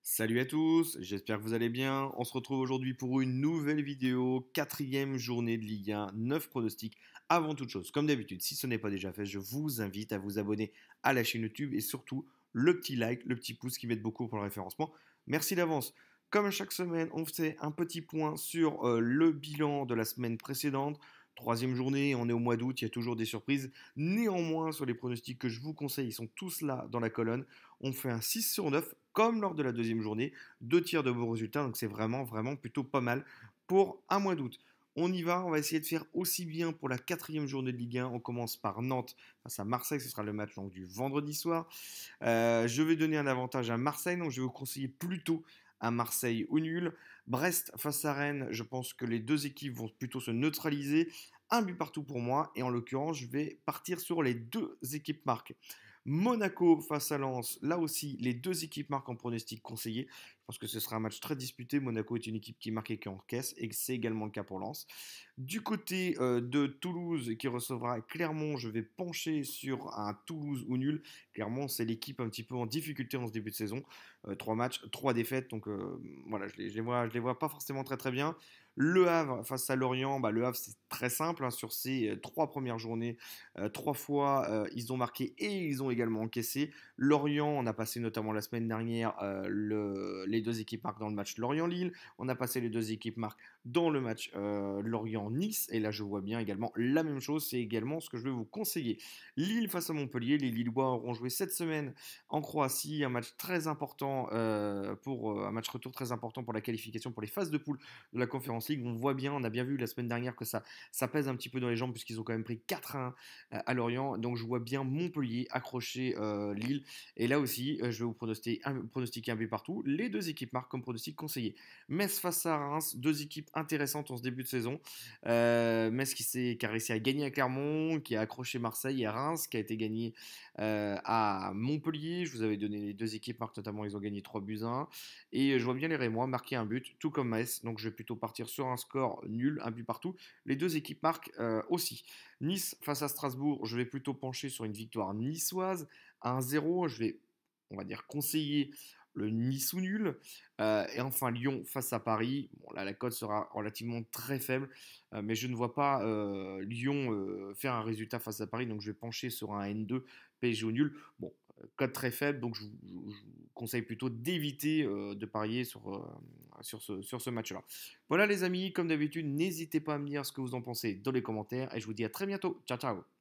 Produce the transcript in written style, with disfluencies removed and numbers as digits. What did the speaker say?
Salut à tous, j'espère que vous allez bien. On se retrouve aujourd'hui pour une nouvelle vidéo, quatrième journée de Ligue 1, 9 pronostics. Avant toute chose, comme d'habitude, si ce n'est pas déjà fait, je vous invite à vous abonner à la chaîne YouTube et surtout le petit like, le petit pouce qui m'aide beaucoup pour le référencement. Merci d'avance. Comme chaque semaine, on fait un petit point sur le bilan de la semaine précédente. Troisième journée, on est au mois d'août, il y a toujours des surprises. Néanmoins, sur les pronostics que je vous conseille, ils sont tous là dans la colonne. On fait un 6 sur 9, comme lors de la deuxième journée. Deux tiers de bons résultats, donc c'est vraiment plutôt pas mal pour un mois d'août. On y va, on va essayer de faire aussi bien pour la quatrième journée de Ligue 1. On commence par Nantes face à Marseille, ce sera le match donc, du vendredi soir. Je vais donner un avantage à Marseille, donc je vais vous conseiller plutôt à Marseille au nul. Brest face à Rennes, je pense que les deux équipes vont plutôt se neutraliser. Un but partout pour moi, et en l'occurrence, je vais partir sur les deux équipes marques. Monaco face à Lens, là aussi, les deux équipes marquent en pronostic conseillé. Je pense que ce sera un match très disputé. Monaco est une équipe qui marque et qui encaisse, et c'est également le cas pour Lens. Du côté de Toulouse, qui recevra Clermont, je vais pencher sur un Toulouse ou nul. Clermont, c'est l'équipe un petit peu en difficulté en ce début de saison. Trois matchs, trois défaites, donc voilà, je les vois pas forcément très bien. Le Havre face à Lorient, le Havre c'est très simple, hein, sur ces trois premières journées, trois fois ils ont marqué et ils ont également encaissé. Lorient, on a passé notamment la semaine dernière les deux équipes marquent dans le match Lorient-Lille, on a passé les deux équipes marquent dans le match Lorient-Nice, et là je vois bien également la même chose, c'est également ce que je vais vous conseiller. Lille face à Montpellier, les Lillois auront joué cette semaine en Croatie, un match très important pour un match retour très important pour la qualification pour les phases de poule de la Conférence League. On voit bien, on a bien vu la semaine dernière que ça pèse un petit peu dans les jambes puisqu'ils ont quand même pris 4-1 à Lorient. Donc je vois bien Montpellier accrocher Lille. Et là aussi, je vais vous pronostiquer un but partout. Les deux équipes marquent comme pronostic conseillé. Metz face à Reims, deux équipes intéressantes en ce début de saison. Metz qui a réussi à gagner à Clermont, qui a accroché Marseille, et Reims qui a été gagné à Montpellier. Je vous avais donné les deux équipes marquent, notamment ils ont gagné 3 buts à 1. Et je vois bien les Rémois marquer un but, tout comme Metz. Donc je vais plutôt partir sur un score nul, un but partout. Les deux équipes marquent aussi. Nice face à Strasbourg, je vais plutôt pencher sur une victoire niçoise à 1-0. Je vais, on va dire, conseiller le Nice ou nul. Et enfin Lyon face à Paris. Bon, là, la cote sera relativement très faible, mais je ne vois pas Lyon faire un résultat face à Paris, donc je vais pencher sur un N2 PSG au nul. Bon, cote très faible, donc je vous conseille plutôt d'éviter de parier sur ce match-là. Voilà les amis, comme d'habitude, n'hésitez pas à me dire ce que vous en pensez dans les commentaires, et je vous dis à très bientôt. Ciao ciao.